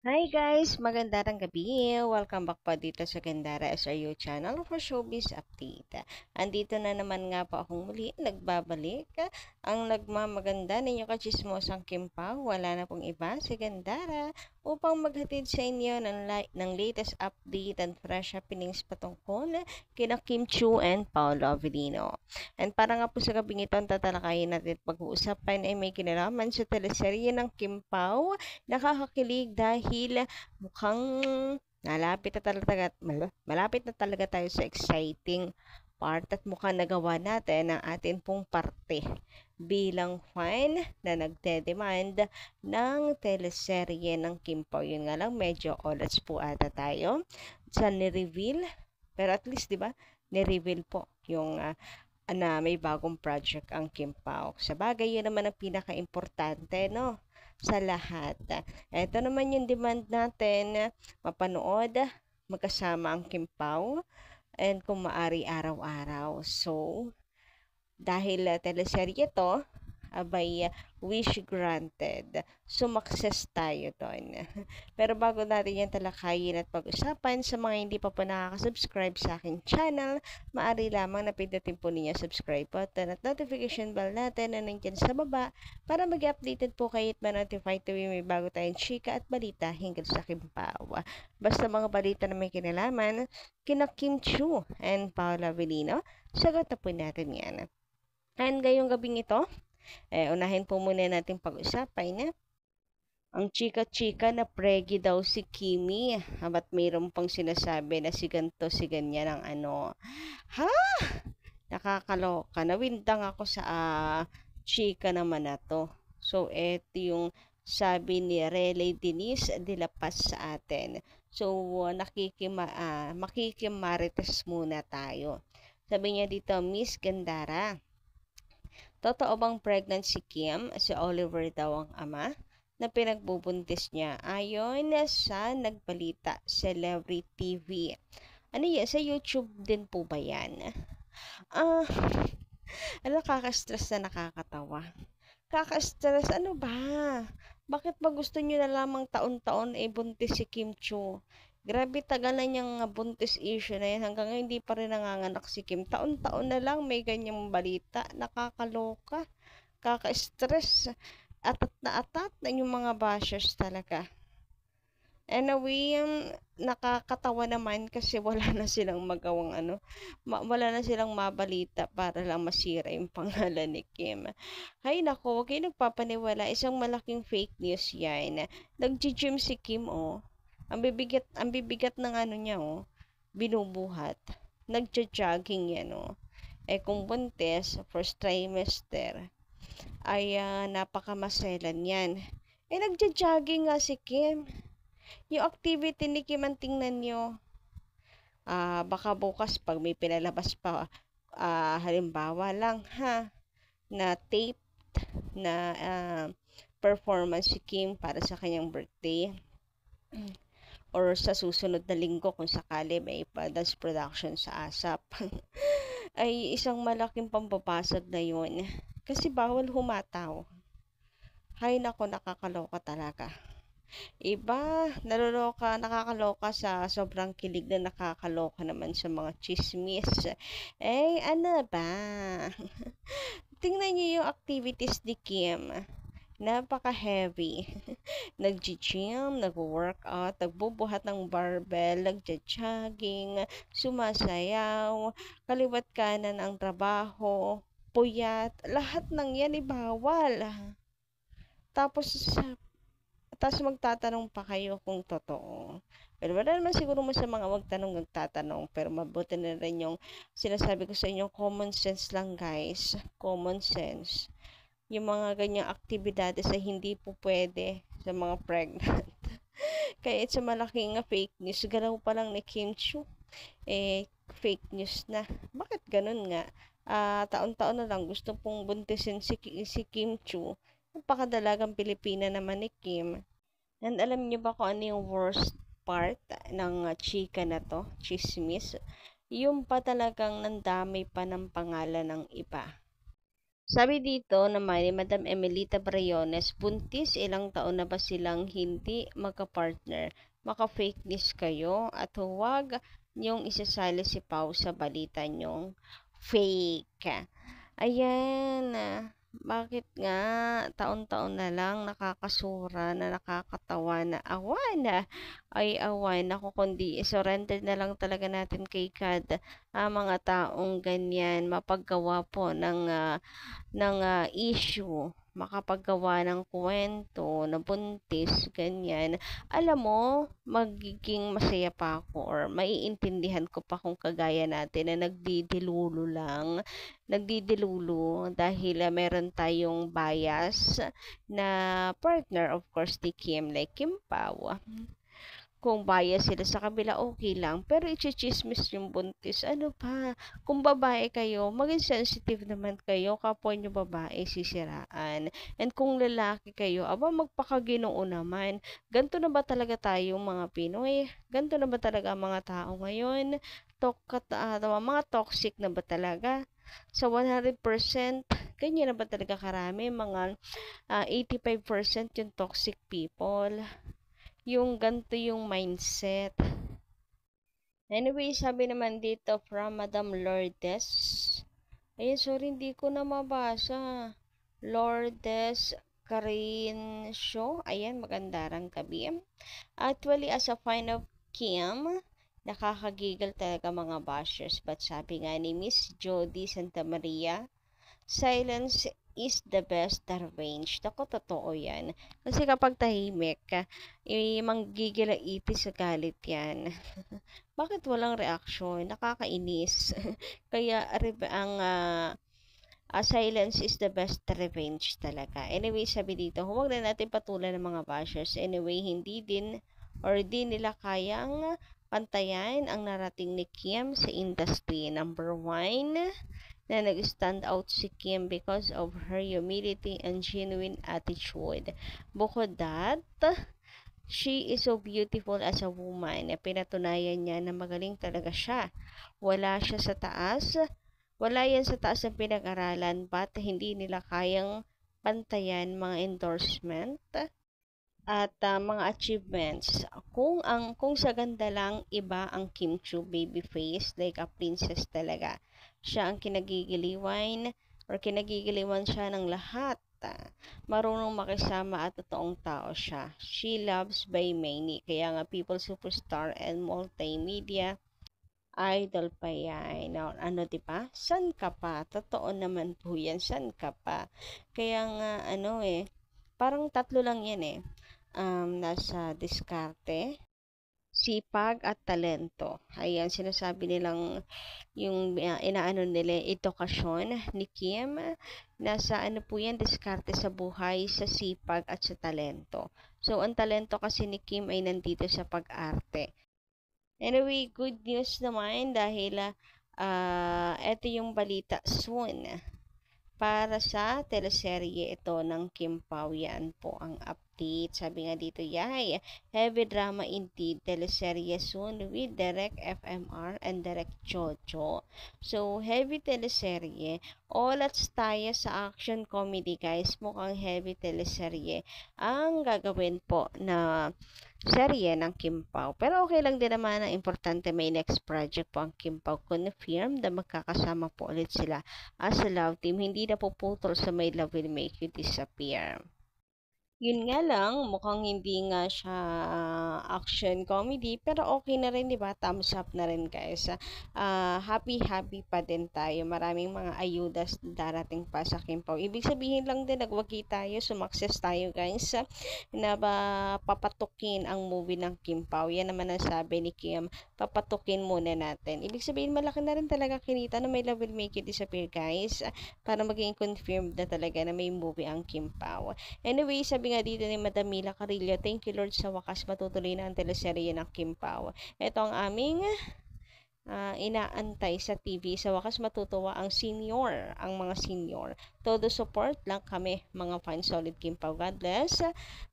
Hi guys! Magandang gabi! Welcome back po dito sa Gandara SRU channel for Showbiz Update. Andito na naman nga po akong muli, nagbabalik. Ang nagmamaganda ninyo kachismosang Kim Pao, wala na pong iba si Gandara upang maghatid sa inyo ng latest update and fresh happenings patungkol kina Kim Chiu and Paolo Avellino. And para nga po sa gabing ito, ang tatalakayin natin at pag-uusapan ay may kinalaman sa teleserye ng Kim Pao. Nakakakilig dahil mukhang malapit na talaga tayo sa exciting part at mukhang nagawa natin ang atin pong parte bilang fan na nagde-demand ng teleserye ng Kim Pao. Yun nga lang, medyo olats po ata tayo sa ni-reveal. Pero at least, di ba, ni-reveal po yung na may bagong project ang Kim Pao. Sa bagay, yun naman ang pinaka-importante, no? Sa lahat. Ito naman yung demand natin, mapanood, magkasama ang Kim Pao, and kung maari araw-araw. So, dahil teleserye to, abay, wish granted. Sumakses tayo doon. Pero bago natin yan talakayin at pag-usapan, sa mga hindi pa po nakaka-subscribe sa aking channel, maaari lamang na pindutin po ninyo subscribe button at notification bell natin na nandiyan sa baba para mag-updated po kayo at ma-notify tuwing may bago tayong chika at balita hinggil sa Kim Pao. Basta mga balita na may kinalaman, kina Kim Chiu and Paolo Avellino, sagot na po natin yan. And ngayong gabing ito, unahin po muna natin pag-usapan na ang chika-chika na pregi daw si Kimi. Ba't mayroon pang sinasabi na si ganto, si ganyan ang ano. Ha? Nakakaloka. Nawindang ako sa chika naman na to. So, eto yung sabi ni Relay Denise de la Paz sa atin. So, makikimarites muna tayo. Sabi niya dito, Miss Gandara, totoo bang pregnant si Kim? Si Oliver daw ang ama na pinagbubuntis niya. Ayon sa nagbalita, Celebrity TV. Ano yan? Sa YouTube din po ba yan? Nakaka-stress na nakakatawa. Kaka-stress, ano ba? Bakit ba gusto niyo na lamang taon-taon buntis si Kim Chiu? Grabe, tagal na niyang buntis issue na yan. Hanggang ngayon, hindi pa rin nanganganak si Kim. Taon-taon na lang may ganyang balita. Nakakaloka. Kaka-stress. Atat na yung mga bashers talaga. Anyway, nakakatawa naman kasi wala na silang magawang wala na silang mabalita para lang masira yung pangalan ni Kim. Hay nako, huwag kayo nagpapaniwala. Isang malaking fake news yan. Nag-gym si Kim, oh. Ang bibigat ng niya, oh. Binubuhat. Nagja-jogging yan, oh. Kung buntis, first trimester, ay napakamaselan yan. Nagja-jogging nga si Kim. Yung activity ni Kim ang tingnan nyo. Baka bukas pag may pinalabas pa, halimbawa lang na tape na performance si Kim para sa kanyang birthday or sa susunod na linggo kung sakali may dance production sa ASAP ay isang malaking pambabasag na yun kasi bawal humataw. Hay nako, nakakaloka talaga. Iba, nakakaloka sa sobrang kilig na nakakaloka naman sa mga chismis. Ano ba? Tingnan niyo yung activities ni Kim. Napaka-heavy. Nag-gym, nag-workout, nagbubuhat ng barbell, nagja-jogging, sumasayaw, kaliwat kanan ang trabaho, puyat, lahat ng yan bawal. Tapos magtatanong pa kayo kung totoo. Pero wala naman siguro masama mga magtatanong, pero mabuti na rin yung sinasabi ko sa inyo, common sense lang guys. Common sense. Yung mga ganyang aktibidades ay hindi po pwede sa mga pregnant. Kaya it's a malaking fake news. Galaw pa lang ni Kim Chiu. Fake news na. Bakit ganun nga? Taon-taon na lang gusto pong buntisin si Kim Chiu. Napakadalagang Pilipina naman ni Kim. And alam niyo ba kung ano yung worst part ng chika na to? Chismis. Yung pa talagang nandamay pa ng pangalan ng iba. Sabi dito naman ni Madam Emelita Briones, buntis, ilang taon na ba silang hindi magka-partner? Maka-fake news kayo at huwag niyong isasali si Pau sa balita niyong fake. Ayan, bakit nga taon-taon na lang nakakasura na nakakatawa na awan ay awan ako kundi surrender na lang talaga natin kay God ang mga taong ganyan mapaggawa po ng issue, makapaggawa ng kwento na buntis, ganyan. Alam mo, magiging masaya pa ako or maiintindihan ko pa kung kagaya natin na nagdidilulo dahil meron tayong bias na partner, of course, ni Kim, like Kim Pao. Kung bias sila sa kabila, okay lang. Pero i-chismis yung buntis. Ano pa? Kung babae kayo, maging sensitive naman kayo. Kapwa nyo babae, sisiraan. And kung lalaki kayo, aba magpakaginoo naman. Ganto na ba talaga tayo mga Pinoy? Ganto na ba talaga ang mga tao ngayon? Mga toxic na ba talaga? Sa 100%, ganyan na ba talaga karami? Mga 85% yung toxic people. Yung ganito yung mindset. Anyway, sabi naman dito from Madam Lourdes. Ayun, sorry, hindi ko na mabasa. Lourdes Karin Show. Ayan, magandang gabi. Actually, as a fan of Kim, nakakagigal talaga mga bashers. But sabi nga ni Miss Jody Santa Maria, silence is the best revenge. Ako, totoo yan. Kasi kapag tahimik ka, manggigil ang itis sa galit yan. Bakit walang reaksyon? Nakakainis. Kaya silence is the best revenge talaga. Anyway, sabi dito, huwag na natin patulan ng mga bashers. Anyway, hindi din or di nila kayang pantayan ang narating ni Kim sa industry. Number 1, na nag-stand out si Kim because of her humility and genuine attitude. Bukod that, she is so beautiful as a woman. Pinatunayan niya na magaling talaga siya. Wala siya sa taas. Wala yan sa taas ng pinag-aralan but hindi nila kayang pantayan mga endorsement at mga achievements. Kung sa ganda lang iba ang Kim Chiu baby face, like a princess talaga. Siya ang kinagigiliwan siya ng lahat. Marunong makisama at totoong tao siya. She loves by many. Kaya nga people superstar and multimedia idol pa yan. Ano, diba? San ka pa? Totoo naman po yan. San ka pa? Kaya nga, parang tatlo lang yan eh. Nasa diskarte, sipag at talento. Ayan, sinasabi nilang yung inaano nila, edukasyon ni Kim. Nasa ano po yan, diskarte sa buhay, sa sipag at sa talento. So, ang talento kasi ni Kim ay nandito sa pag-arte. Anyway, good news naman dahil eto yung balita soon. Para sa teleserye ito ng Kim Pao, yan po ang update. Sabi nga dito, yay, heavy drama indeed, teleserye soon with Direct FMR and Direct Jojo. So, heavy teleserye. All at tayo sa action comedy, guys. Mukhang heavy teleserye ang gagawin po na serye ng Kim Pao. Pero okay lang din naman, ang importante may next project po ang Kim Pao. Confirm na magkakasama po ulit sila as a love team. Hindi na puputol sa My Love Will Make You Disappear. Yun nga lang, mukhang hindi nga siya action comedy, pero okay na rin, di ba? Thumbs up na rin, guys. Happy pa din tayo. Maraming mga ayudas darating pa sa Kim Pao. Ibig sabihin lang din, nagwagi tayo, sumakses tayo, guys, na papatukin ang movie ng Kim Pao. Yan naman ang sabi ni Kim, papatukin muna natin. Ibig sabihin, malaki na rin talaga kinita na May Love Will Make You Disappear, guys, para maging confirmed na talaga na may movie ang Kim Pao. Anyway, sabi nga dito ni Madam Mila Carillo, thank you Lord sa wakas matutuloy na ang teleserye ng Kim Pao. Ito ang aming inaantay sa TV. Sa wakas matutuwa ang mga senior. Todo support lang kami mga fans solid Kim Pao. God bless.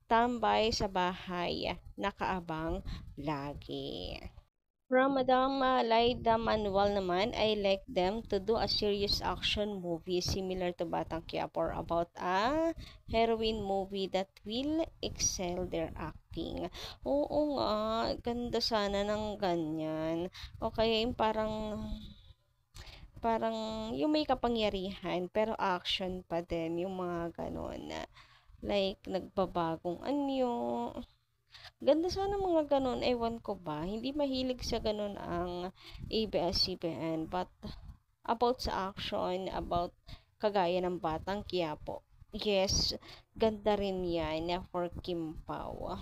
Tambay sa bahay. Nakaabang lagi. From Madam Laida Manuel naman, I like them to do a serious action movie similar to Batang Quiapo or about a heroine movie that will excel their acting. Oo nga, ganda sana ng ganyan. O kaya yung parang yung may kapangyarihan pero action pa din yung mga ganon na like nagbabagong anyo. Ganda sana mga ganon, ewan ko ba. Hindi mahilig sa ganon ang ABS-CBN but about sa action, about kagaya ng Batang Quiapo. Yes, ganda rin yan for Kim Pao.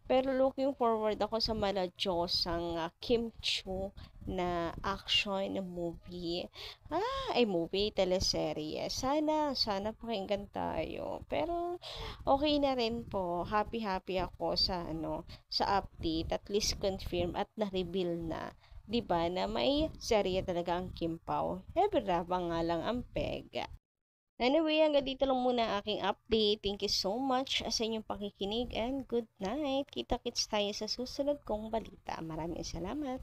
Pero looking forward ako sa maladyosang Kim Chu na action movie. Ay movie, teleserye. Sana pakinggan tayo. Pero okay na rin po. Happy ako sa sa update. At least confirm at na-reveal na. 'Di ba na may serye talaga ang Kim Pao. Brava nga lang ang pega. Anyway, hanggang dito lang muna ang aking update. Thank you so much sa inyong pakikinig and good night. Kita-kits tayo sa susunod kong balita. Maraming salamat.